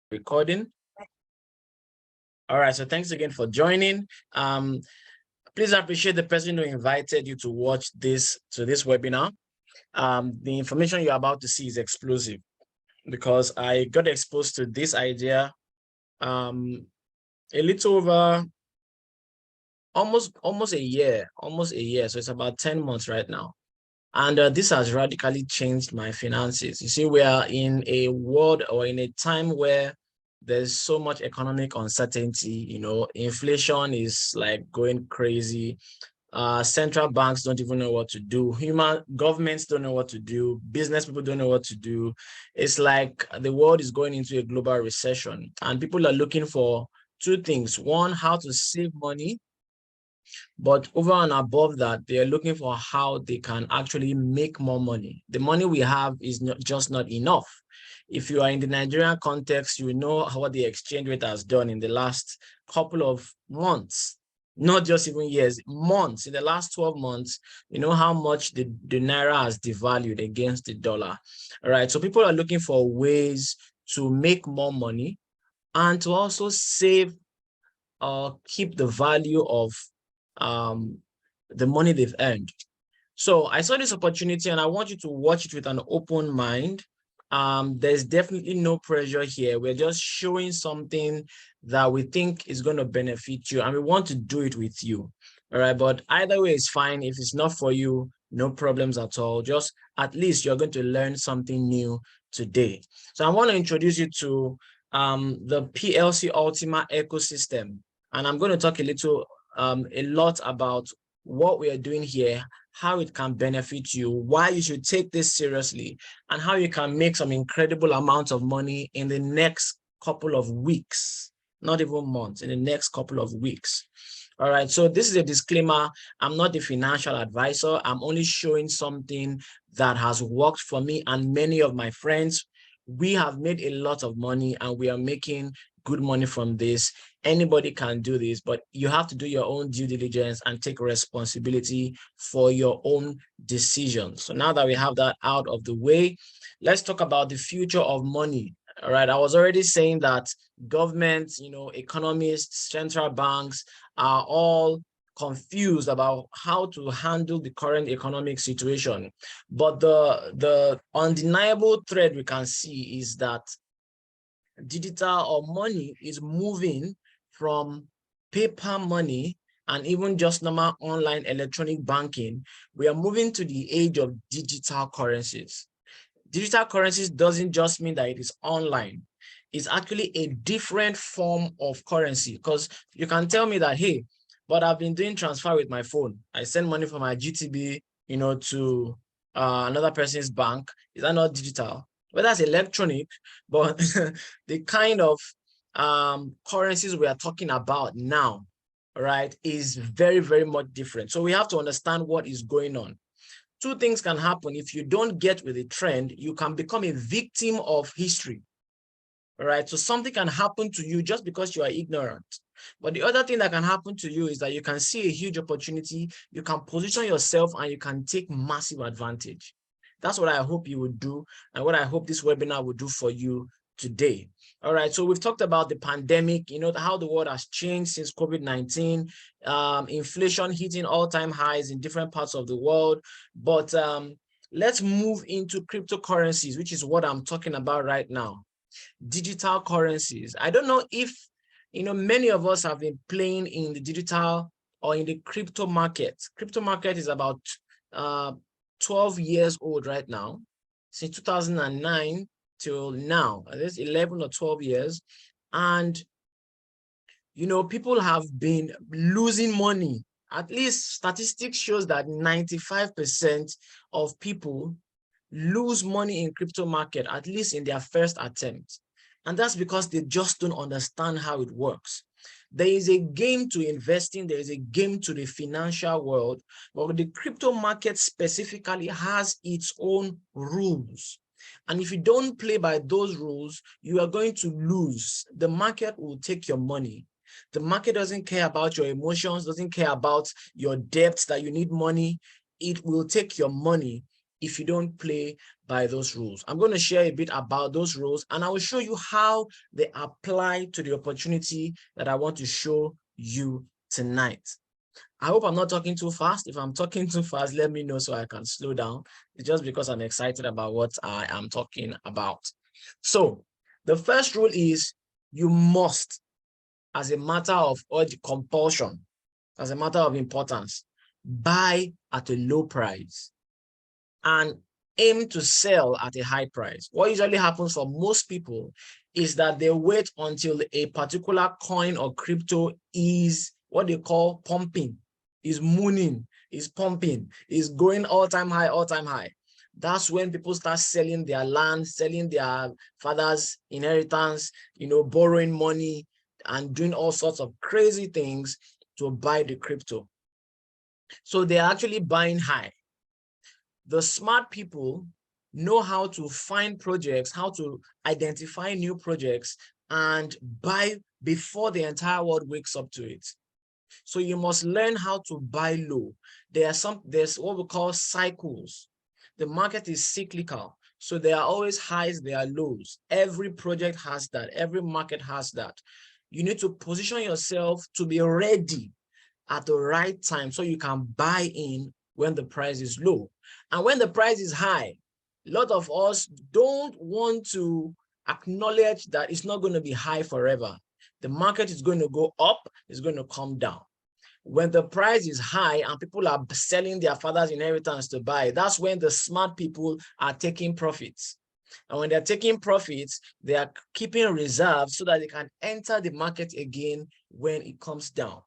Recording. All right, so thanks again for joining. Please appreciate the person who invited you to watch this webinar. The information you're about to see is explosive because I got exposed to this idea a little over almost a year. So it's about 10 months right now. And this has radically changed my finances. You see, we are in a world or in a time where there's so much economic uncertainty. Inflation is like going crazy. Central banks don't even know what to do. Human governments don't know what to do. Business people don't know what to do. It's like the world is going into a global recession, and people are looking for two things. One, how to save money. But over and above that, they are looking for how they can actually make more money. The money we have is just not enough. If you are in the Nigerian context, you know what the exchange rate has done in the last couple of months, not just even years, months. In the last 12 months, you know how much the naira has devalued against the dollar. All right, so people are looking for ways to make more money and to also save or keep the value of the money they've earned. So I saw this opportunity and I want you to watch it with an open mind. There's definitely no pressure here. We're just showing something that we think is going to benefit you and we want to do it with you. All right, but either way is fine. If it's not for you, no problems at all. Just at least you're going to learn something new today. So I want to introduce you to the PLCUltima ecosystem. And I'm going to talk a lot about what we are doing here, how it can benefit you, why you should take this seriously, and how you can make some incredible amounts of money in the next couple of weeks, not even months, in the next couple of weeks. All right, so this is a disclaimer. I'm not a financial advisor. I'm only showing something that has worked for me and many of my friends. We have made a lot of money and we are making good money from this. Anybody can do this, but you have to do your own due diligence and take responsibility for your own decisions. So now that we have that out of the way, let's talk about the future of money. All right, I was already saying that governments, economists, central banks are all confused about how to handle the current economic situation. But the undeniable thread we can see is that digital or money is moving from paper money and even just normal online electronic banking. We are moving to the age of digital currencies. Digital currencies doesn't just mean that it is online. It's actually a different form of currency, because you can tell me that, hey, but I've been doing transfer with my phone. I send money from my GTB, to another person's bank. Is that not digital? Well, that's electronic, but the kind of currencies we are talking about now, right, is very, very much different. So we have to understand what is going on. Two things can happen. If you don't get with the trend, you can become a victim of history. All right, so something can happen to you just because you are ignorant. But the other thing that can happen to you is that you can see a huge opportunity, you can position yourself, and you can take massive advantage. That's what I hope you would do, and what I hope this webinar will do for you today. All right, so we've talked about the pandemic, how the world has changed since COVID-19, inflation hitting all-time highs in different parts of the world. But let's move into cryptocurrencies, which is what I'm talking about right now. Digital currencies. I don't know if, many of us have been playing in the digital or in the crypto market. Crypto market is about 12 years old right now, since 2009 till now. That's 11 or 12 years. And, people have been losing money. At least statistics shows that 95% of people lose money in crypto market, at least in their first attempt. And that's because they just don't understand how it works. There is a game to investing, there is a game to the financial world, but the crypto market specifically has its own rules. And if you don't play by those rules, you are going to lose. The market will take your money. The market doesn't care about your emotions, doesn't care about your debts that you need money. It will take your money. if you don't play by those rules. I'm going to share a bit about those rules, and I will show you how they apply to the opportunity that I want to show you tonight. I hope I'm not talking too fast. If I'm talking too fast, let me know so I can slow down. It's just because I'm excited about what I am talking about. So the first rule is you must, as a matter of compulsion, as a matter of importance, buy at a low price and aim to sell at a high price. What usually happens for most people is that they wait until a particular coin or crypto is what they call pumping, is mooning, is pumping, is going all-time high, all-time high. That's when people start selling their land, selling their father's inheritance, borrowing money and doing all sorts of crazy things to buy the crypto. So they're actually buying high. The smart people know how to find projects, how to identify new projects and buy before the entire world wakes up to it. So you must learn how to buy low. There's what we call cycles. The market is cyclical. So there are always highs, there are lows. Every project has that. Every market has that. You need to position yourself to be ready at the right time so you can buy in when the price is low. And when the price is high, a lot of us don't want to acknowledge that it's not going to be high forever. The market is going to go up, it's going to come down. When the price is high and people are selling their father's inheritance to buy, that's when the smart people are taking profits. And when they're taking profits, they are keeping reserves so that they can enter the market again when it comes down.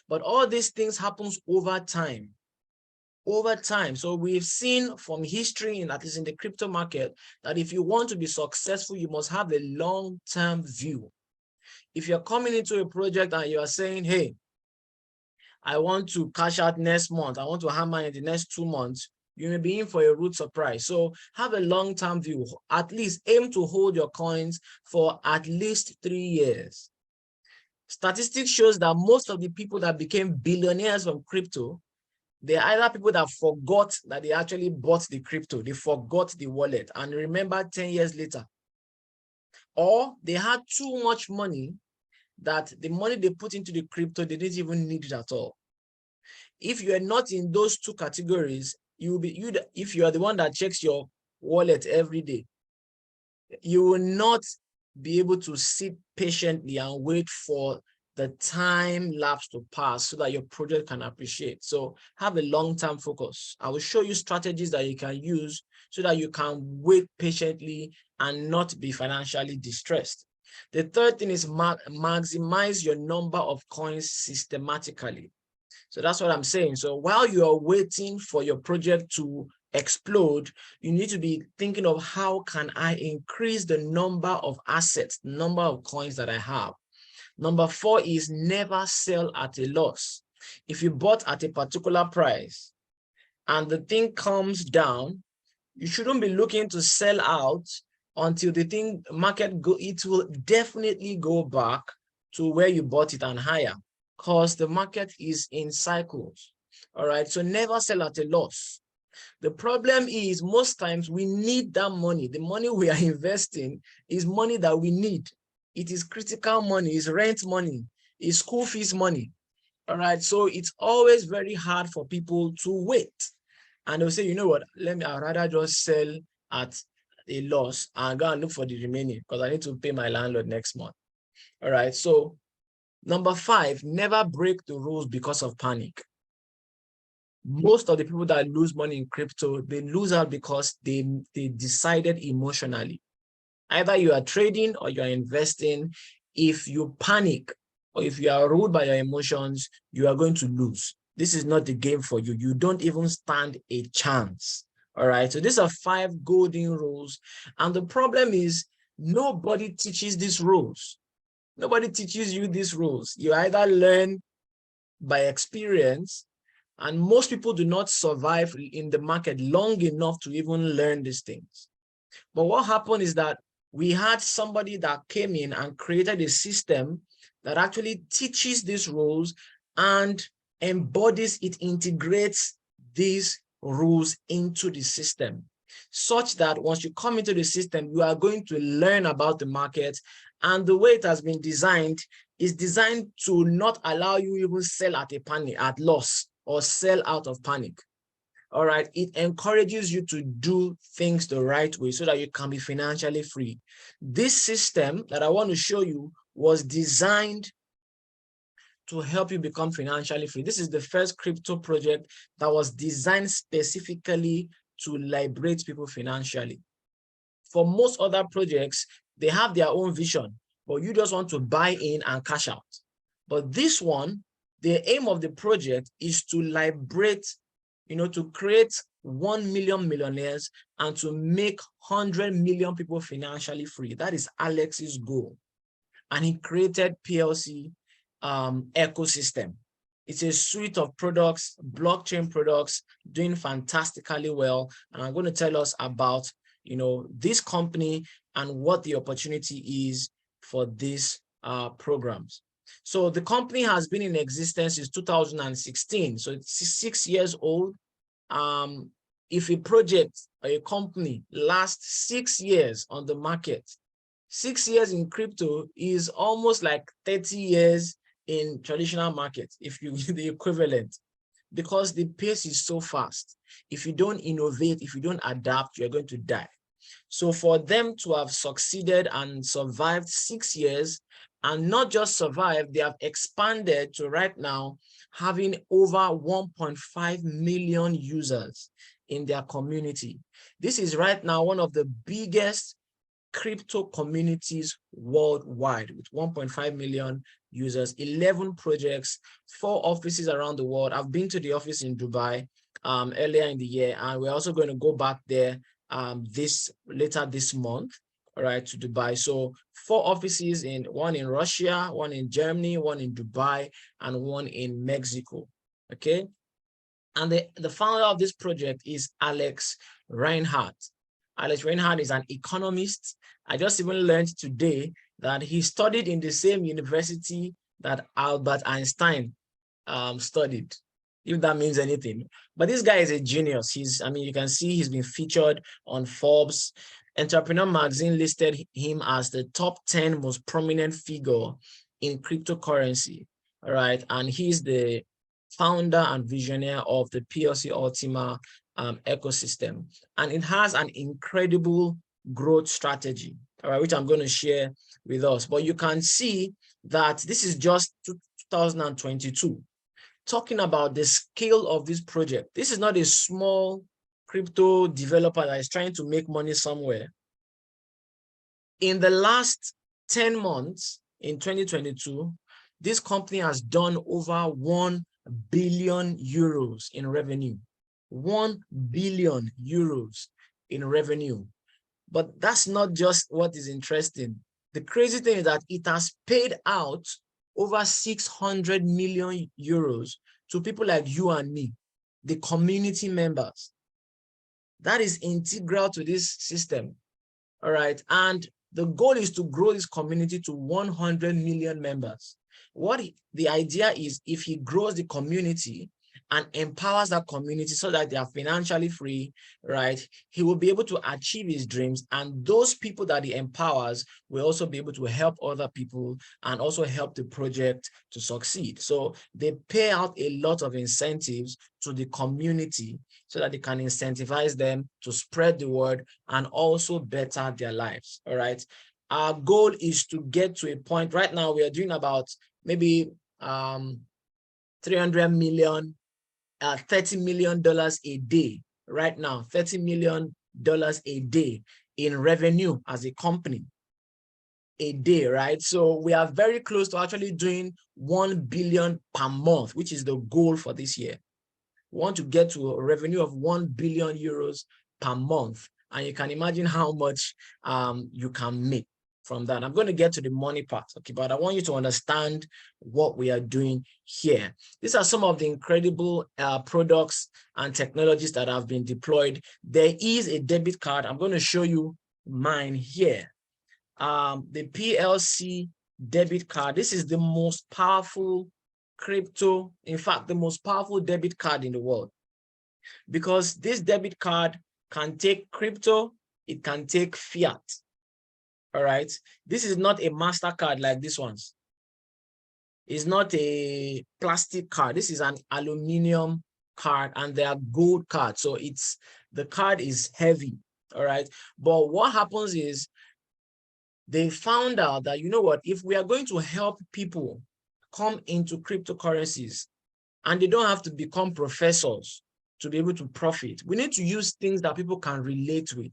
But all these things happens over time. Over time. So we've seen from history, at least in the crypto market, that if you want to be successful, you must have a long-term view. If you're coming into a project and you are saying, hey, I want to cash out next month, I want to hammer in the next 2 months, you may be in for a rude surprise. So have a long-term view. At least aim to hold your coins for at least 3 years. Statistics shows that most of the people that became billionaires from crypto, they're either people that forgot that they actually bought the crypto, they forgot the wallet and remember 10 years later. Or they had too much money that the money they put into the crypto, they didn't even need it at all. If you are not in those two categories, if you are the one that checks your wallet every day, you will not be able to sit patiently and wait for the time lapse to pass so that your project can appreciate. So have a long-term focus. I will show you strategies that you can use so that you can wait patiently and not be financially distressed. The third thing is maximize your number of coins systematically. So that's what I'm saying. So while you are waiting for your project to explode, you need to be thinking of how can I increase the number of assets, number of coins that I have. Number 4 is never sell at a loss. If you bought at a particular price and the thing comes down, you shouldn't be looking to sell out until the thing it will definitely go back to where you bought it and higher, because the market is in cycles. All right, so never sell at a loss. The problem is most times we need that money. The money we are investing is money that we need. It is critical money, it's rent money, it's school fees money. All right, so it's always very hard for people to wait. And they'll say, you know what, I'd rather just sell at a loss and go and look for the remaining because I need to pay my landlord next month. All right, so number 5, never break the rules because of panic. Most of the people that lose money in crypto, they lose out because they decided emotionally. Either you are trading or you are investing. If you panic or if you are ruled by your emotions, you are going to lose. This is not the game for you. You don't even stand a chance. All right. So these are 5 golden rules. And the problem is nobody teaches these rules. Nobody teaches you these rules. You either learn by experience, and most people do not survive in the market long enough to even learn these things. But what happened is that we had somebody that came in and created a system that actually teaches these rules and embodies, it integrates these rules into the system, such that once you come into the system, you are going to learn about the market. And the way it has been designed is designed to not allow you even sell at a panic, at loss, or sell out of panic. All right, it encourages you to do things the right way so that you can be financially free. This system that I want to show you was designed to help you become financially free. This is the first crypto project that was designed specifically to liberate people financially. For most other projects, they have their own vision, but you just want to buy in and cash out. But this one, the aim of the project is to liberate, to create 1 million millionaires and to make 100 million people financially free. That is Alex's goal. And he created PLC ecosystem. It's a suite of products, blockchain products, doing fantastically well. And I'm going to tell us about, this company and what the opportunity is for these programs. So the company has been in existence since 2016. So it's 6 years old. If a project or a company lasts 6 years on the market, 6 years in crypto is almost like 30 years in traditional markets, if you the equivalent, because the pace is so fast. If you don't innovate, if you don't adapt, you're going to die. So for them to have succeeded and survived 6 years, and not just survived, they have expanded to right now having over 1.5 million users in their community. This is right now one of the biggest crypto communities worldwide, with 1.5 million users, 11 projects, 4 offices around the world. I've been to the office in Dubai earlier in the year, and we're also going to go back there later this month, all right, to Dubai. So 4 offices, one in Russia, one in Germany, one in Dubai, and one in Mexico. Okay. And the founder of this project is Alex Reinhardt. Alex Reinhardt is an economist. I just even learned today that he studied in the same university that Albert Einstein studied, if that means anything. But this guy is a genius. You can see he's been featured on Forbes. Entrepreneur magazine listed him as the top 10 most prominent figure in cryptocurrency. All right. And he's the founder and visionary of the PLCUltima ecosystem. And it has an incredible growth strategy, all right, which I'm going to share with us. But you can see that this is just 2022. Talking about the scale of this project. This is not a small crypto developer that is trying to make money somewhere. In the last 10 months, in 2022, this company has done over 1 billion euros in revenue. 1 billion euros in revenue. But that's not just what is interesting. The crazy thing is that it has paid out over 600 million euros to people like you and me, the community members. That is integral to this system. All right. And the goal is to grow this community to 100 million members. The idea is, if he grows the community and empowers that community so that they are financially free, right, he will be able to achieve his dreams. And those people that he empowers will also be able to help other people and also help the project to succeed. So they pay out a lot of incentives to the community so that they can incentivize them to spread the word and also better their lives. All right. Our goal is to get to a point. Right now, we are doing about maybe 300 million, $30 million a day right now, $30 million a day in revenue as a company a day, right? So we are very close to actually doing 1 billion per month, which is the goal for this year. We want to get to a revenue of 1 billion euros per month. And you can imagine how much you can make from that. I'm going to get to the money part, okay, but I want you to understand what we are doing here. These are some of the incredible products and technologies that have been deployed. There is a debit card. I'm going to show you mine here. The PLC debit card. This is the most powerful crypto, in fact, the most powerful debit card in the world. because this debit card can take crypto, it can take fiat. All right. This is not a MasterCard like this one's. It's not a plastic card. This is an aluminum card, and they are gold cards. So the card is heavy. All right. But what happens is they found out that, you know what, if we are going to help people come into cryptocurrencies, and they don't have to become professors to be able to profit, we need to use things that people can relate with.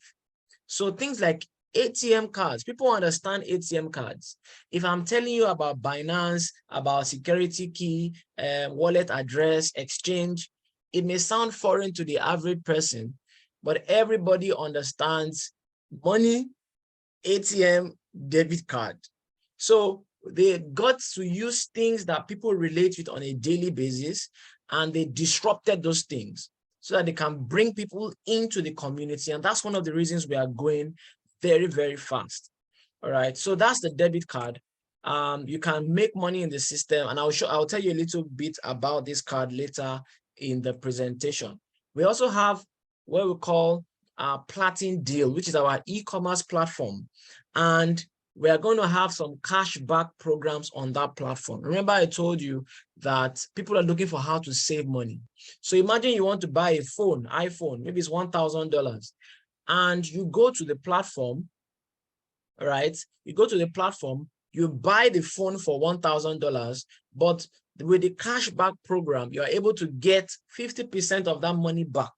So things like ATM cards, people understand ATM cards. If I'm telling you about Binance, about security key, wallet address, exchange, it may sound foreign to the average person, but everybody understands money, ATM, debit card. So they got to use things that people relate with on a daily basis, and they disrupted those things so that they can bring people into the community. And that's one of the reasons we are going very, very fast. All right. So that's the debit card. You can make money in the system, and I'll tell you a little bit about this card later in the presentation. We also have what we call Platin Deal, which is our e-commerce platform. And we are going to have some cashback programs on that platform. Remember, I told you that people are looking for how to save money. So imagine you want to buy a phone, iPhone, maybe it's $1,000, and you go to the platform, right? You go to the platform, you buy the phone for $1,000, but with the cashback program, you're able to get 50% of that money back.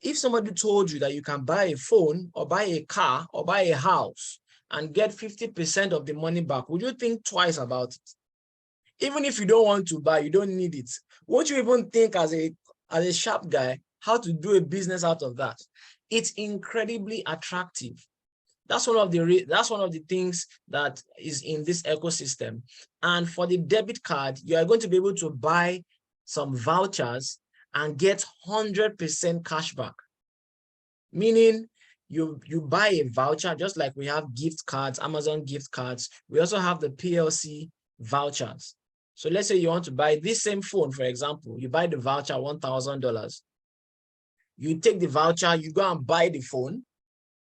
If somebody told you that you can buy a phone or buy a car or buy a house and get 50% of the money back, would you think twice about it? Even if you don't want to buy, you don't need it. Won't you even think as a sharp guy how to do a business out of that? It's incredibly attractive. That's one of the things that is in this ecosystem. And for the debit card, you are going to be able to buy some vouchers and get 100% cashback. Meaning you buy a voucher, just like we have gift cards, Amazon gift cards. We also have the PLC vouchers. So let's say you want to buy this same phone, for example, you buy the voucher, $1,000. You take the voucher, you go and buy the phone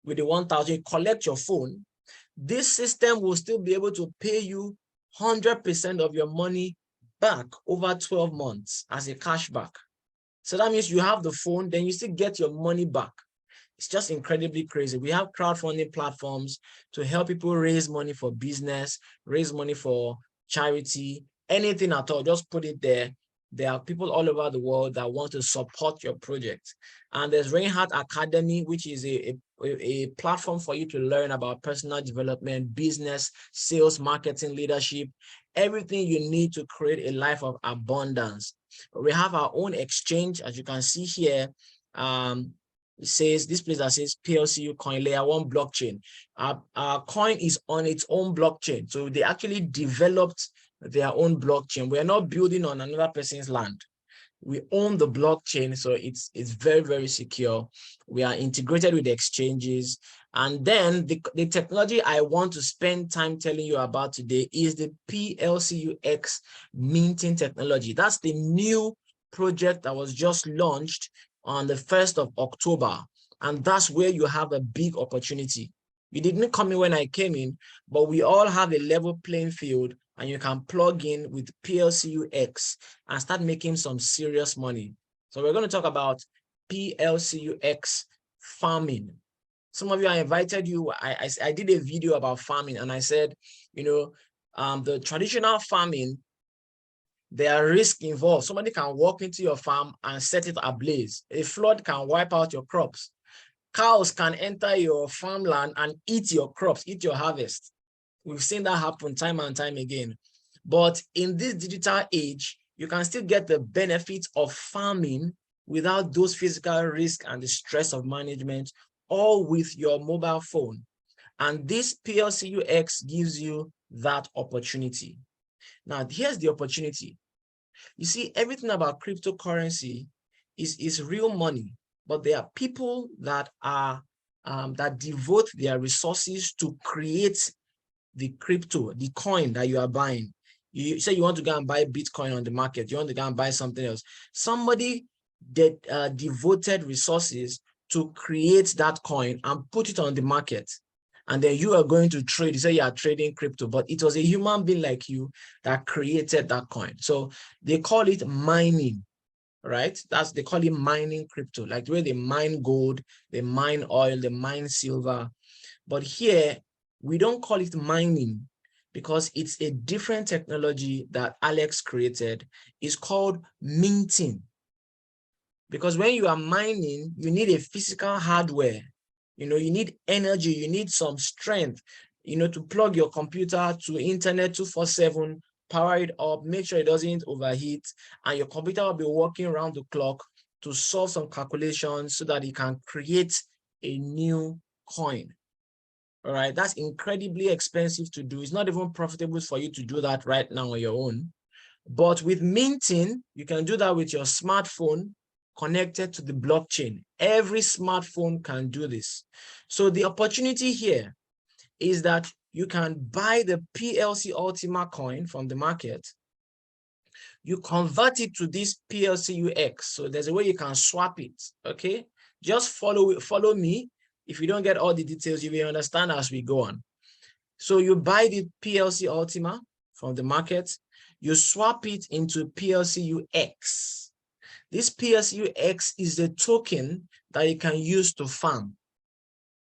with the 1,000, you collect your phone. This system will still be able to pay you 100% of your money back over 12 months as a cashback. So that means you have the phone, then you still get your money back. It's just incredibly crazy. We have crowdfunding platforms to help people raise money for business, raise money for charity, anything at all. Just put it there. There are people all over the world that want to support your project. And there's Reinhardt Academy, which is a platform for you to learn about personal development, business, sales, marketing, leadership, everything you need to create a life of abundance. We have our own exchange, as you can see here. It says this place that says PLCU coin layer 1 blockchain. Our coin is on its own blockchain. So they actually developed their own blockchain. We're not building on another person's land. We own the blockchain, so it's very, very secure. We are integrated with the exchanges. And then the technology I want to spend time telling you about today is the PLCUX minting technology. That's the new project that was just launched on the 1st of October. And that's where you have a big opportunity. You didn't come in when I came in, but we all have a level playing field, and you can plug in with PLCUX and start making some serious money. So we're going to talk about PLCUX farming. Some of you, I invited you, I did a video about farming, and I said, you know, the traditional farming, there are risks involved. Somebody can walk into your farm and set it ablaze. A flood can wipe out your crops. Cows can enter your farmland and eat your crops, eat your harvest. We've seen that happen time and time again. But in this digital age, you can still get the benefits of farming without those physical risks and the stress of management, all with your mobile phone. And this PLCUX gives you that opportunity. Now, here's the opportunity. You see, everything about cryptocurrency is real money, but there are people that are that devote their resources to create the crypto, the coin that you are buying. You say you want to go and buy Bitcoin on the market, you want to go and buy something else. Somebody devoted resources to create that coin and put it on the market. And then you are going to trade. You say you are trading crypto, but it was a human being like you that created that coin. So they call it mining, right? They call it mining crypto, like the way they mine gold, they mine oil, they mine silver. But here, we don't call it mining because it's a different technology that Alex created. It's called minting. Because when you are mining, you need a physical hardware. You need energy, you need some strength, to plug your computer to internet 24/7, power it up, make sure it doesn't overheat, and your computer will be working around the clock to solve some calculations so that it can create a new coin. All right, that's incredibly expensive to do. It's not even profitable for you to do that right now on your own. But with minting, you can do that with your smartphone connected to the blockchain. Every smartphone can do this. So the opportunity here is that you can buy the PLCUltima coin from the market. You convert it to this PLCUX. So there's a way you can swap it, okay? Just follow me. If you don't get all the details, you will understand as we go on. So you buy the PLCUltima from the market, you swap it into PLCUX. This PLCUX is the token that you can use to farm.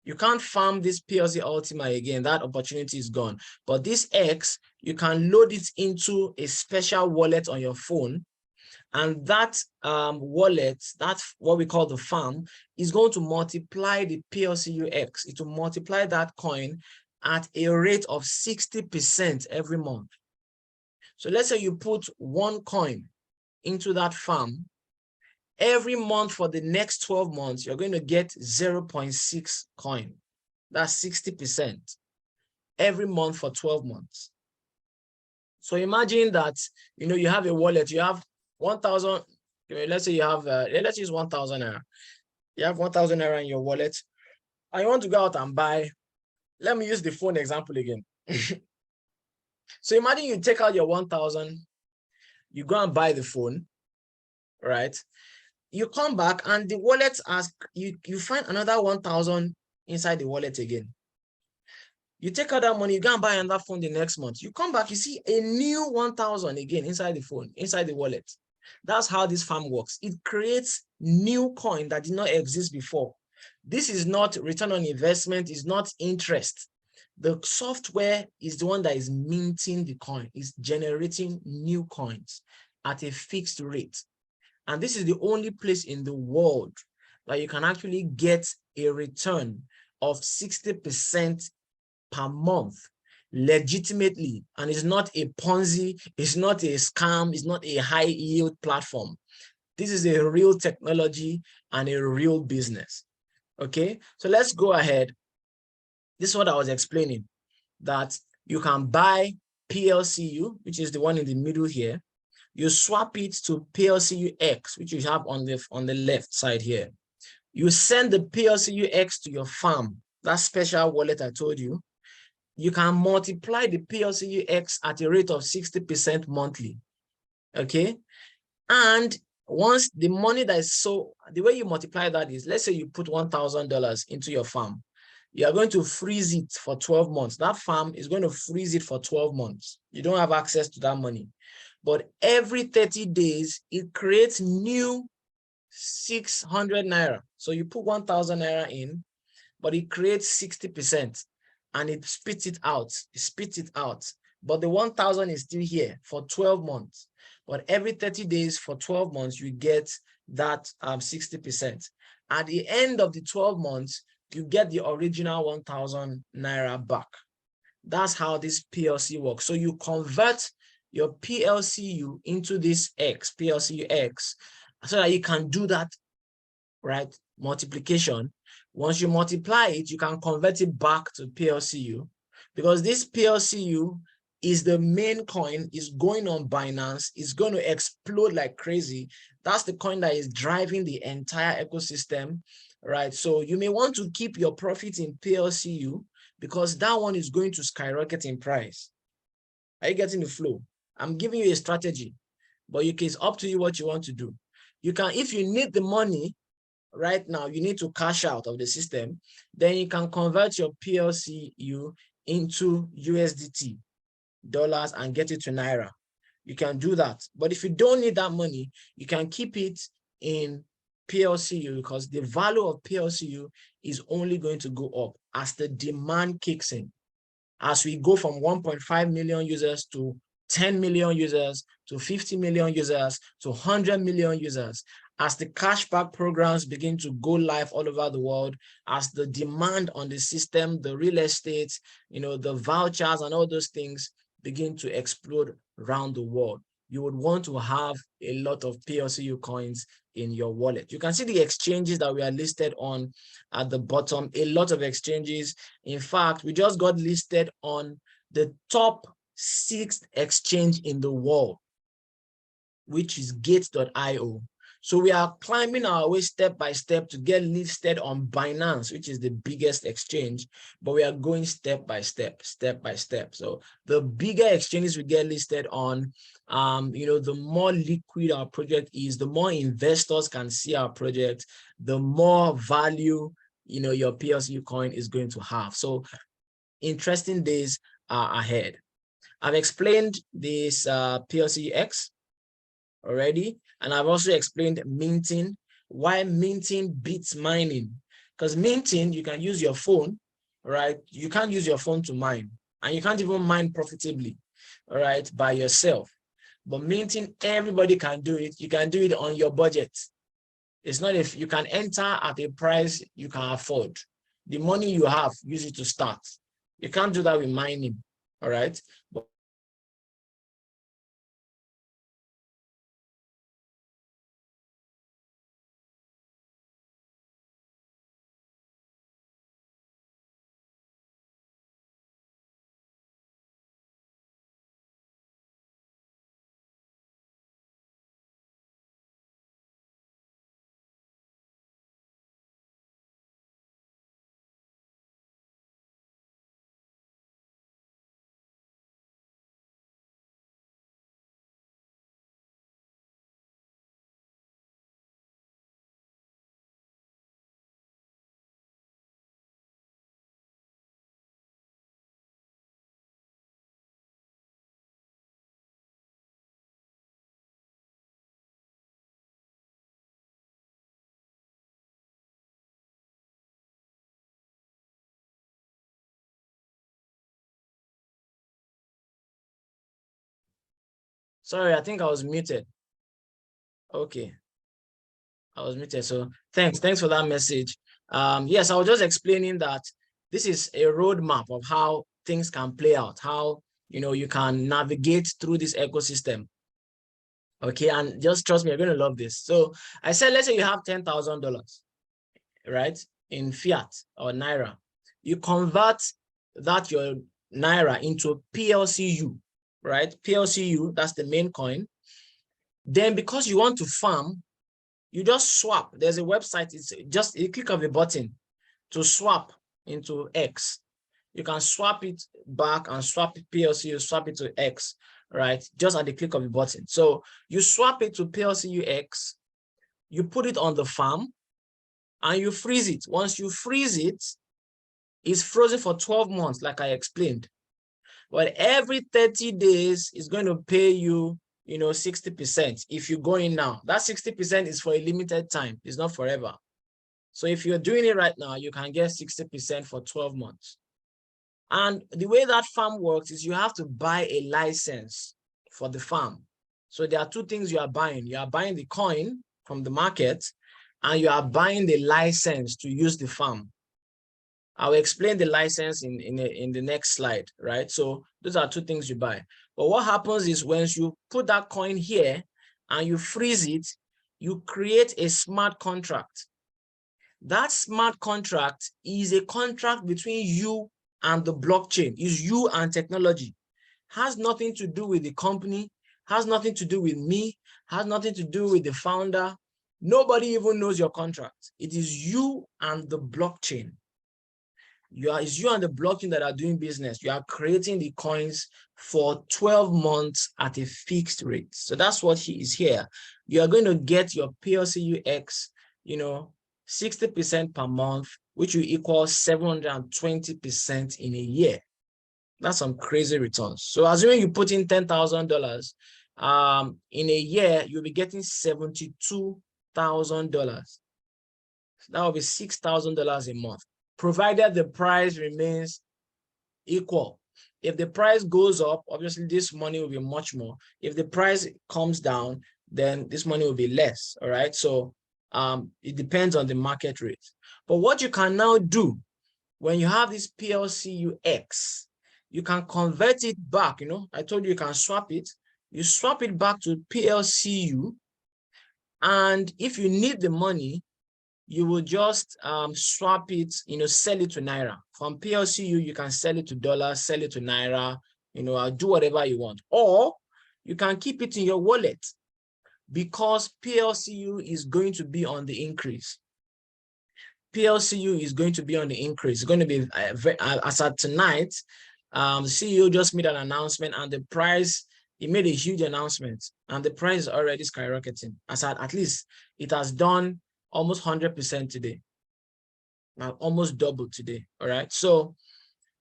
You can't farm this PLCUltima again, that opportunity is gone. But this X, you can load it into a special wallet on your phone, and that wallet, that's what we call the farm, is going to multiply the PLCUX. It will multiply that coin at a rate of 60% every month. So let's say you put one coin into that farm. Every month for the next 12 months, you're going to get 0.6 coin. That's 60% every month for 12 months. So imagine that, you have a wallet, you have 1,000, let's say you have, let's use 1,000 naira. You have 1,000 naira in your wallet, and you want to go out and buy. Let me use the phone example again. So imagine you take out your 1,000, you go and buy the phone, right? You come back and the wallet you find another 1,000 inside the wallet again. You take out that money, you go and buy another phone the next month. You come back, you see a new 1,000 again inside the phone, inside the wallet. That's how this farm works. It creates new coin that did not exist before. This is not return on investment, it's not interest. The software is the one that is minting the coin, is generating new coins at a fixed rate. And this is the only place in the world that you can actually get a return of 60% per month legitimately. And it's not a Ponzi, it's not a scam, it's not a high yield platform. This is a real technology and a real business. Okay, so let's go ahead. This is what I was explaining, that you can buy PLCU, which is the one in the middle here. You swap it to PLCUX, which you have on the left side here. You send the PLCUX to your farm, that special wallet I told you. You can multiply the PLCUX at a rate of 60% monthly, okay? And once the money that is the way you multiply that is, let's say you put $1,000 into your farm. You are going to freeze it for 12 months. That farm is going to freeze it for 12 months. You don't have access to that money. But every 30 days, it creates new 600 naira. So you put 1,000 naira in, but it creates 60% and it spits it out. It spits it out. But the 1,000 is still here for 12 months. But every 30 days for 12 months, you get that 60%. At the end of the 12 months, you get the original 1,000 naira back. That's how this PLC works. So you convert your PLCU into this PLCUX, so that you can do that, right, multiplication. Once you multiply it, you can convert it back to PLCU, because this PLCU is the main coin, is going on Binance, is going to explode like crazy. That's the coin that is driving the entire ecosystem, right? So you may want to keep your profit in PLCU because that one is going to skyrocket in price. Are you getting the flow? I'm giving you a strategy, but it's up to you what you want to do. you can, if you need the money right now, you need to cash out of the system, then you can convert your PLCU into USDT dollars and get it to Naira. You can do that. But if you don't need that money, you can keep it in PLCU, because the value of PLCU is only going to go up as the demand kicks in. As we go from 1.5 million users to 10 million users to 50 million users to 100 million users, as the cashback programs begin to go live all over the world, as the demand on the system, the real estate, the vouchers and all those things begin to explode around the world, you would want to have a lot of PLCU coins in your wallet. You can see the exchanges that we are listed on at the bottom, a lot of exchanges. In fact, we just got listed on the top 6th exchange in the world, which is Gate.io. So we are climbing our way step by step to get listed on Binance, which is the biggest exchange, but we are going step by step, step by step. So the bigger exchanges we get listed on, the more liquid our project is, the more investors can see our project, the more value, your PLCU coin is going to have. So interesting days are ahead. I've explained this PLCUX already, and I've also explained minting, why minting beats mining. Because minting, you can use your phone, right? You can't use your phone to mine, and you can't even mine profitably, all right, by yourself. But minting, everybody can do it. You can do it on your budget. It's not if you can enter at a price you can afford. The money you have, use it to start. You can't do that with mining, all right? But sorry, I think I was muted. Okay, I was muted. So thanks for that message. Yes, I was just explaining that this is a roadmap of how things can play out, how you can navigate through this ecosystem. Okay, and just trust me, you're going to love this. So I said, let's say you have $10,000, right, in fiat or Naira. You convert that your Naira into PLCU, right? PLCU, that's the main coin. Then because you want to farm, you just swap. There's a website, it's just a click of a button to swap into X. You can swap it back and swap PLCU, swap it to X, right? Just at the click of a button. So you swap it to PLCUX, you put it on the farm, and you freeze it. Once you freeze it, it's frozen for 12 months, like I explained. But every 30 days, it's going to pay you, 60%. If you go in now, that 60% is for a limited time. It's not forever. So if you're doing it right now, you can get 60% for 12 months. And the way that farm works is you have to buy a license for the farm. So there are two things you are buying. You are buying the coin from the market, and you are buying the license to use the farm. I'll explain the license in the next slide, right? So those are two things you buy. But what happens is once you put that coin here and you freeze it, you create a smart contract. That smart contract is a contract between you and the blockchain, is you and technology. Has nothing to do with the company, has nothing to do with me, has nothing to do with the founder. Nobody even knows your contract. It is you and the blockchain. It's you and the blockchain that are doing business. You are creating the coins for 12 months at a fixed rate. So that's what he is here. You are going to get your PLCUX, 60% per month, which will equal 720% in a year. That's some crazy returns. So assuming you put in $10,000, in a year, you'll be getting $72,000. That will be $6,000 a month, provided the price remains equal. If the price goes up, obviously this money will be much more. If the price comes down, then this money will be less. All right. So it depends on the market rate. But what you can now do when you have this PLCUX, you can convert it back. I told you can swap it. You swap it back to PLCU. And if you need the money, you will just swap it, sell it to Naira. From PLCU, you can sell it to dollars, sell it to Naira, do whatever you want. Or you can keep it in your wallet because PLCU is going to be on the increase. PLCU is going to be on the increase. It's going to be, as at tonight, the CEO just made an announcement and the price, he made a huge announcement and the price is already skyrocketing. At least it has done almost 100% today, almost double today. All right. So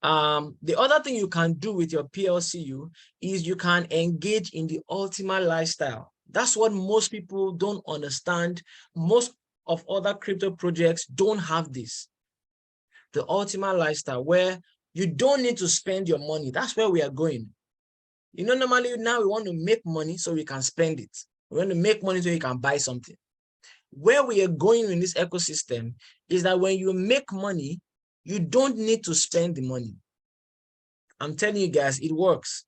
the other thing you can do with your PLCU is you can engage in the Ultima lifestyle. That's what most people don't understand. Most of other crypto projects don't have this. The Ultima lifestyle, where you don't need to spend your money. That's where we are going. Normally now we want to make money so we can spend it. We want to make money so you can buy something. Where we are going in this ecosystem is that when you make money, you don't need to spend the money. I'm telling you guys, it works.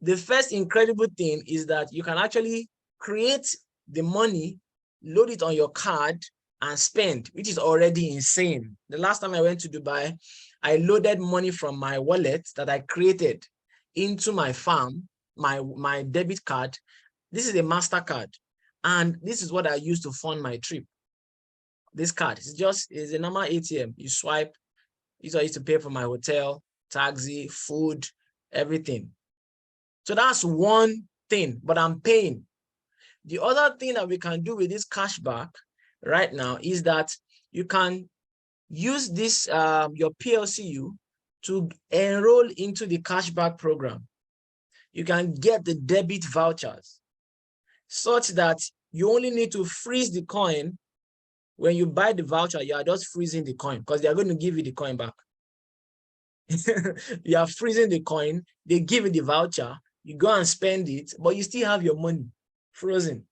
The first incredible thing is that you can actually create the money, load it on your card and spend, which is already insane. The last time I went to Dubai, I loaded money from my wallet that I created into my farm, my debit card. This is a MasterCard. And this is what I use to fund my trip. This card is a normal ATM. You swipe. It's I used to pay for my hotel, taxi, food, everything. So that's one thing, but I'm paying. The other thing that we can do with this cashback right now is that you can use this your PLCU to enroll into the cashback program. You can get the debit vouchers such that you only need to freeze the coin. When you buy the voucher, you are just freezing the coin because they are going to give you the coin back. You are freezing the coin, they give you the voucher, you go and spend it, but you still have your money frozen.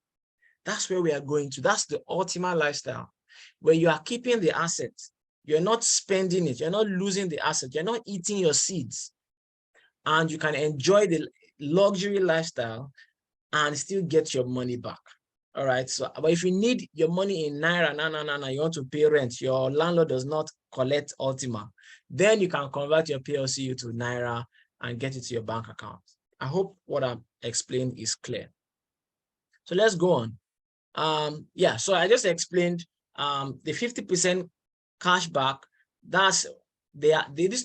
That's where we are going to. That's the Ultima lifestyle, where you are keeping the assets. You're not spending it. You're not losing the asset. You're not eating your seeds. And you can enjoy the luxury lifestyle and still get your money back. All right. So, but if you need your money in Naira, you want to pay rent, your landlord does not collect Ultima, then you can convert your PLCU to Naira and get it to your bank account. I hope what I've explained is clear. So let's go on. Yeah, so I just explained the 50% cashback. This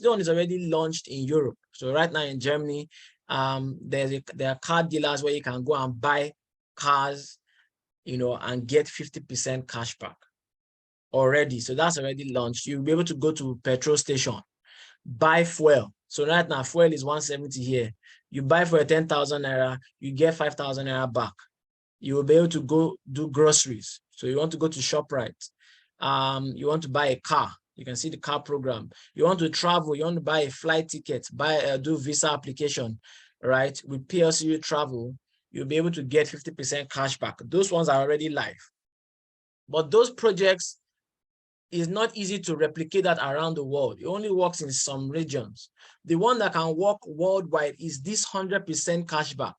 one is already launched in Europe. So right now in Germany, there are car dealers where you can go and buy cars, and get 50% cashback already. So that's already launched. You'll be able to go to petrol station, buy fuel. So right now, fuel is 170 here. You buy for 10,000 Naira, you get 5,000 Naira back. You will be able to go do groceries. So you want to go to ShopRite. You want to buy a car. You can see the car program. You want to travel. You want to buy a flight ticket, do visa application, right? With PLCU travel, you'll be able to get 50% cash back. Those ones are already live. But those projects is not easy to replicate that around the world. It only works in some regions. The one that can work worldwide is this 100% cashback,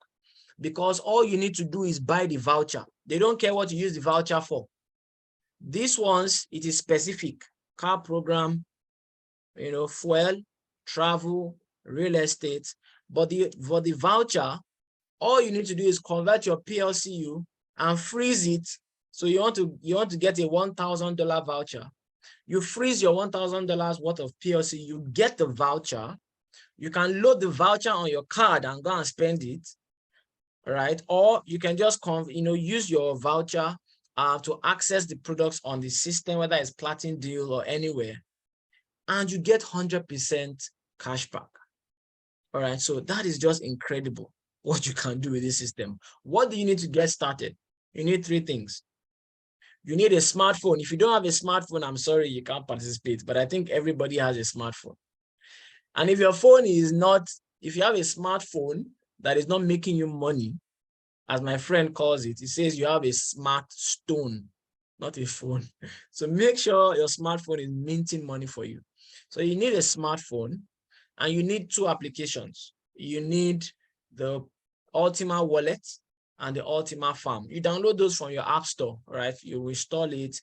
because all you need to do is buy the voucher. They don't care what you use the voucher for. These ones, it is specific. Car program, fuel, travel, real estate. But for the voucher, all you need to do is convert your PLCU and freeze it. So you want to get a $1,000 voucher. You freeze your $1,000 worth of PLC, you get the voucher, you can load the voucher on your card and go and spend it, right? Or you can just use your voucher to access the products on the system, whether it's Platinum Deal or anywhere, and you get 100% cashback. All right, so that is just incredible what you can do with this system. What do you need to get started? You need 3 things. You need a smartphone. If you don't have a smartphone, I'm sorry, you can't participate, but I think everybody has a smartphone. And if your phone is not, if you have a smartphone that is not making you money, as my friend calls it, he says you have a smart stone, not a phone. So make sure your smartphone is minting money for you. So you need a smartphone and you need 2 applications. You need the Ultima wallet and the Ultima Farm. You download those from your app store, right? You install it.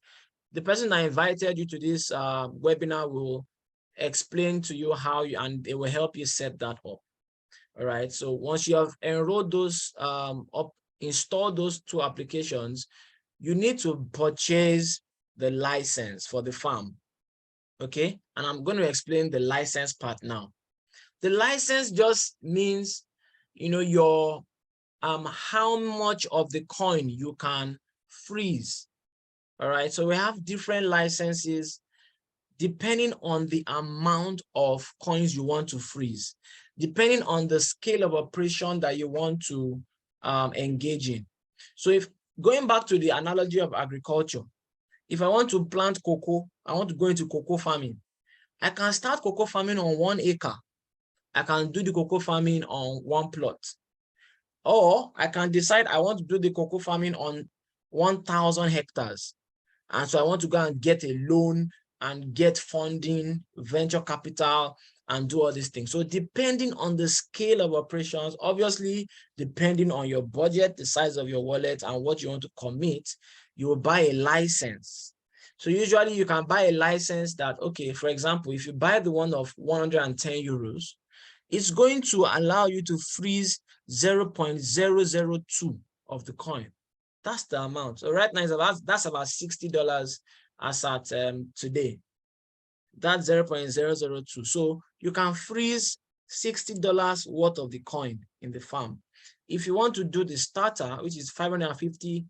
The person that invited you to this webinar will explain to you how you, and it will help you set that up. All right. So once you have enrolled those, install those 2 applications, you need to purchase the license for the farm. Okay. And I'm going to explain the license part now. The license just means, your how much of the coin you can freeze. All right. So we have different licenses depending on the amount of coins you want to freeze, depending on the scale of operation that you want to engage in. So if going back to the analogy of agriculture, if I want to plant cocoa, I want to go into cocoa farming. I can start cocoa farming on 1 acre. I can do the cocoa farming on 1 plot. Or I can decide I want to do the cocoa farming on 1,000 hectares. And so I want to go and get a loan and get funding, venture capital, and do all these things. So depending on the scale of operations, obviously, depending on your budget, the size of your wallet, and what you want to commit, you will buy a license. So usually you can buy a license that, okay, for example, if you buy the one of 110 euros, it's going to allow you to freeze 0.002 of the coin. That's the amount. So right now, that's about $60 as at today. That's 0.002. So you can freeze $60 worth of the coin in the farm. If you want to do the starter, which is 550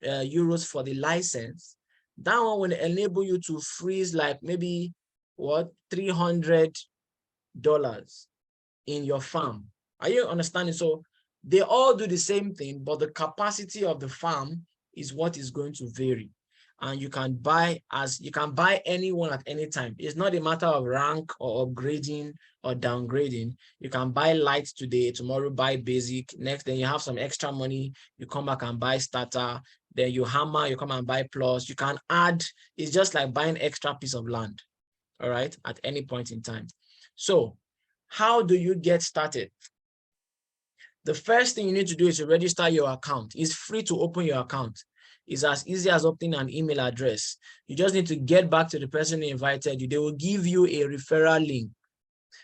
euros for the license, that one will enable you to freeze like maybe what, $300 in your farm. Are you understanding? So they all do the same thing, but the capacity of the farm is what is going to vary. And you can buy any one at any time. It's not a matter of rank or upgrading or downgrading. You can buy light today, tomorrow buy basic, next then you have some extra money, you come back and buy starter, then you hammer, you come and buy plus. You can add, it's just like buying extra piece of land, all right, at any point in time. So how do you get started? The first thing you need to do is to register your account. It's free to open your account. It's as easy as opening an email address. You just need to get back to the person who invited you. They will give you a referral link.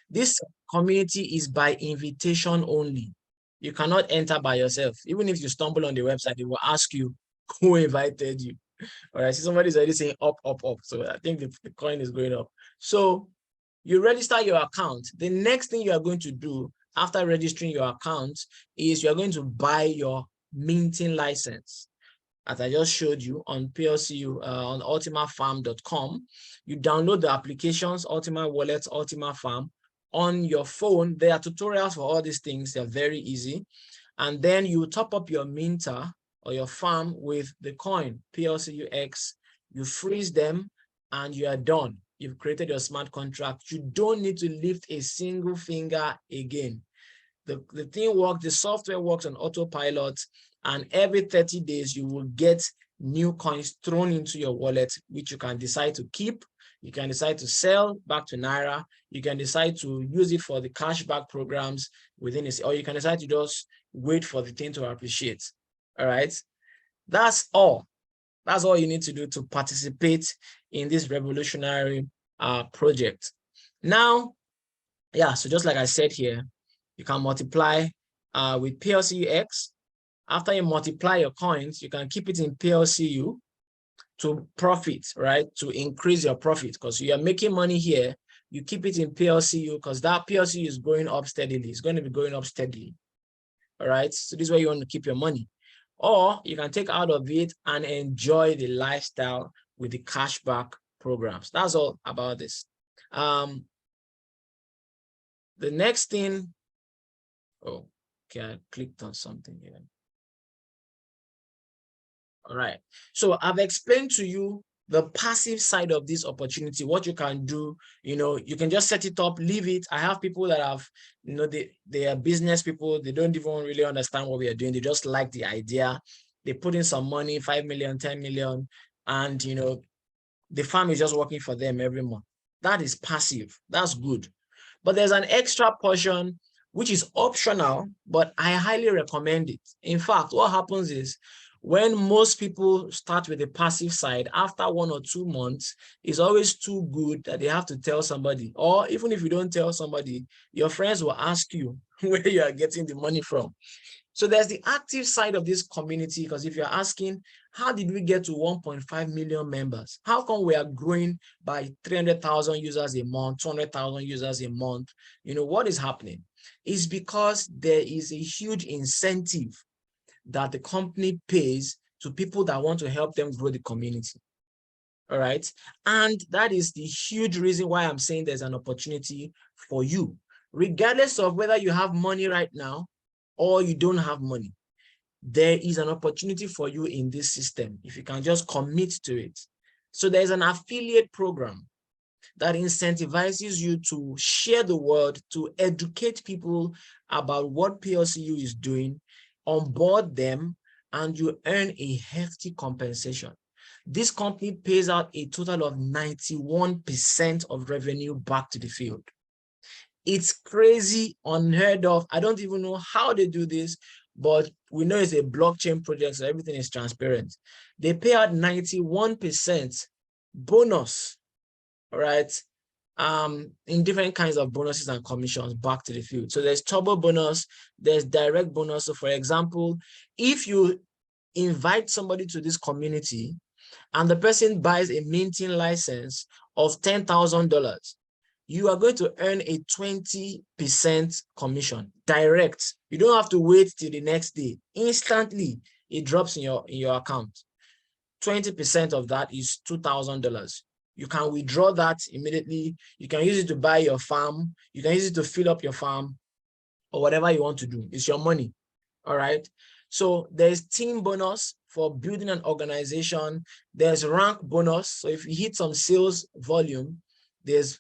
This community is by invitation only. You cannot enter by yourself. Even if you stumble on the website, they will ask you who invited you. All right, so somebody's already saying up, up, up. So I think the coin is going up. So you register your account. The next thing you are going to do after registering your account is you're going to buy your minting license. As I just showed you on PLCU, on ultimafarm.com, you download the applications, Ultima Wallet, Ultima Farm, on your phone. There are tutorials for all these things. They're very easy. And then you top up your minter or your farm with the coin, PLCUX. You freeze them and you are done. You've created your smart contract. You don't need to lift a single finger again. The thing works, the software works on autopilot, and every 30 days you will get new coins thrown into your wallet, which you can decide to keep. You can decide to sell back to Naira. You can decide to use it for the cashback programs within it, or you can decide to just wait for the thing to appreciate. All right. That's all. That's all you need to do to participate in this revolutionary project. Now, yeah, so just like I said here, you can multiply with PLCUX. After you multiply your coins, you can keep it in PLCU. to profit, right? To increase your profit, because you are making money here. You keep it in PLCU because that PLCU is going up steadily. It's going to be going up steadily. All right. So this is where you want to keep your money. Or you can take out of it and enjoy the lifestyle with the cashback programs. That's all about this. The next thing, oh, okay, I clicked on something here. All right. So I've explained to you the passive side of this opportunity, what you can do. You can just set it up, leave it. I have people that have, they are business people. They don't even really understand what we are doing. They just like the idea. They put in some money, 5 million, 10 million, and, the farm is just working for them every month. That is passive. That's good. But there's an extra portion, which is optional, but I highly recommend it. In fact, what happens is, when most people start with the passive side, after 1 or 2 months, it's always too good that they have to tell somebody. Or even if you don't tell somebody, your friends will ask you where you are getting the money from. So there's the active side of this community, because if you're asking, how did we get to 1.5 million members? How come we are growing by 300,000 users a month, 200,000 users a month? What is happening? It's because there is a huge incentive that the company pays to people that want to help them grow the community. All right. And that is the huge reason why I'm saying there's an opportunity for you, regardless of whether you have money right now or you don't have money. There is an opportunity for you in this system if you can just commit to it. So there's an affiliate program that incentivizes you to share the word, to educate people about what PLCU is doing, onboard them, and you earn a hefty compensation. This company pays out a total of 91% of revenue back to the field. It's crazy, unheard of. I don't even know how they do this, but we know it's a blockchain project, so everything is transparent. They pay out 91% bonus, all right, in different kinds of bonuses and commissions back to the field. So there's turbo bonus, there's direct bonus. So for example, if you invite somebody to this community and the person buys a minting license of $10,000, you are going to earn a 20% commission direct. You don't have to wait till the next day. Instantly, it drops in your account. 20% of that is $2,000. You can withdraw that immediately. You can use it to buy your farm. You can use it to fill up your farm or whatever you want to do. It's your money. All right. So there's team bonus for building an organization. There's rank bonus. So if you hit some sales volume, there's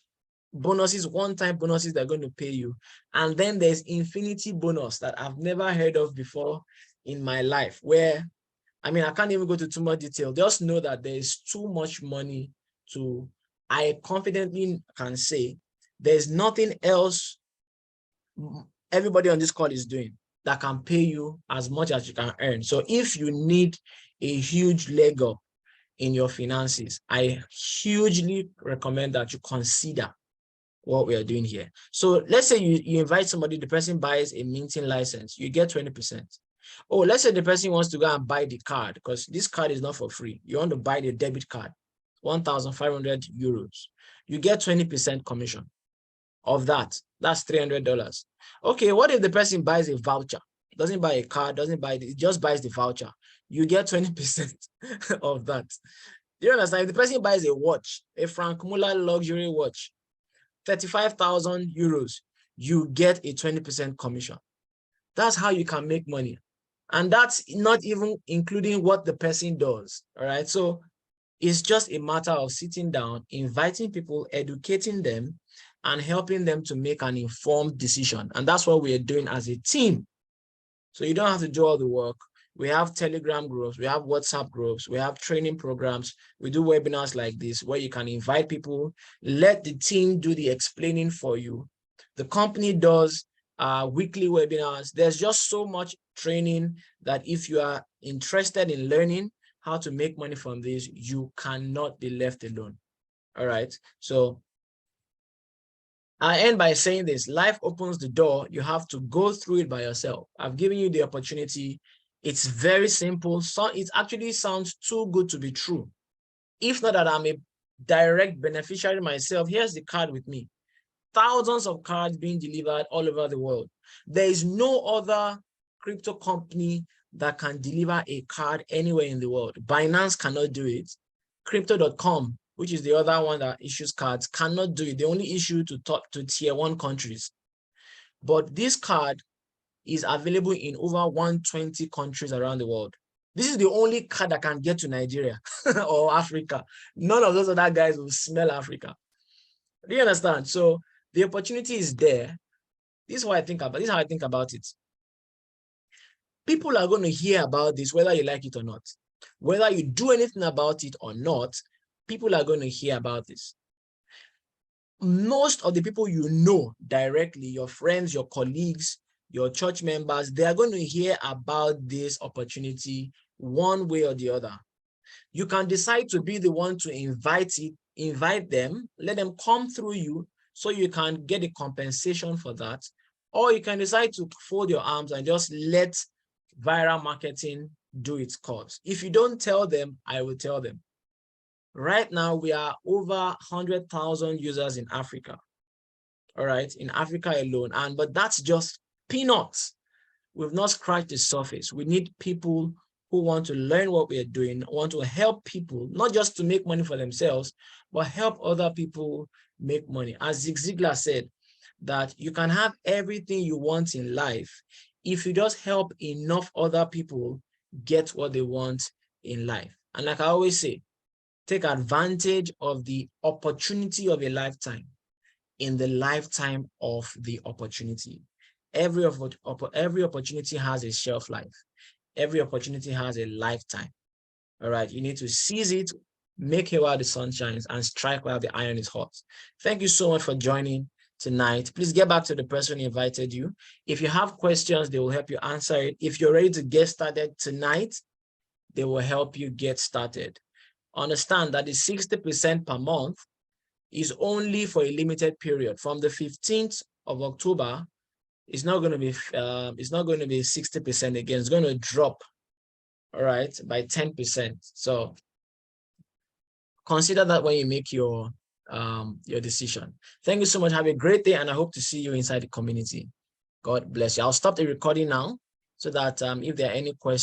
bonuses, one-time bonuses they're going to pay you. And then there's infinity bonus that I've never heard of before in my life, where, I can't even go to too much detail. Just know that there is too much money to, I confidently can say, there's nothing else everybody on this call is doing that can pay you as much as you can earn. So if you need a huge leg up in your finances, I hugely recommend that you consider what we are doing here. So let's say you invite somebody, the person buys a minting license, you get 20%. Oh, let's say the person wants to go and buy the card, because this card is not for free. You want to buy the debit card, 1,500 euros. You get 20% commission of that. That's $300. Okay, what if the person buys a voucher? Doesn't buy a card, doesn't buy it, just buys the voucher. You get 20% of that. Do you understand? If the person buys a watch, a Frank Muller luxury watch, 35,000 euros, you get a 20% commission. That's how you can make money. And that's not even including what the person does. All right. So it's just a matter of sitting down, inviting people, educating them, and helping them to make an informed decision. And that's what we are doing as a team. So you don't have to do all the work. We have Telegram groups, we have WhatsApp groups, we have training programs. We do webinars like this where you can invite people, let the team do the explaining for you. The company does weekly webinars. There's just so much training that if you are interested in learning how to make money from this, you cannot be left alone. All right. So I end by saying this: life opens the door. You have to go through it by yourself. I've given you the opportunity. It's very simple. So it actually sounds too good to be true. If not that I'm a direct beneficiary myself, here's the card with me. Thousands of cards being delivered all over the world. There is no other crypto company that can deliver a card anywhere in the world. Binance cannot do it. Crypto.com, which is the other one that issues cards, cannot do it. They only issue to tier 1 countries. But this card is available in over 120 countries around the world. This is the only card that can get to Nigeria or Africa. None of those other guys will smell Africa. Do you understand? So the opportunity is there. This is what I think about. This is how I think about it. People are going to hear about this, whether you like it or not. Whether you do anything about it or not, people are going to hear about this. Most of the people you know directly, your friends, your colleagues, your church members, they are going to hear about this opportunity one way or the other. You can decide to be the one to invite them, let them come through you so you can get a compensation for that. Or you can decide to fold your arms and just let viral marketing do its course. If you don't tell them, I will tell them. Right now, we are over 100,000 users in Africa. All right, in Africa alone. But that's just peanuts. We've not scratched the surface. We need people who want to learn what we're doing, want to help people, not just to make money for themselves, but help other people make money. As Zig Ziglar said, that you can have everything you want in life if you just help enough other people get what they want in life. And like I always say, take advantage of the opportunity of a lifetime in the lifetime of the opportunity. Every opportunity has a shelf life. Every opportunity has a lifetime. All right, you need to seize it, make hay while the sun shines, and strike while the iron is hot. Thank you so much for joining tonight. Please get back to the person who invited you. If you have questions, they will help you answer it. If you're ready to get started tonight, they will help you get started. Understand that the 60% per month is only for a limited period. From the 15th of October, it's not going to be 60% again. It's going to drop, all right, by 10%. So consider that when you make your decision. Thank you so much. Have a great day, and I hope to see you inside the community. God bless you. I'll stop the recording now so that if there are any questions,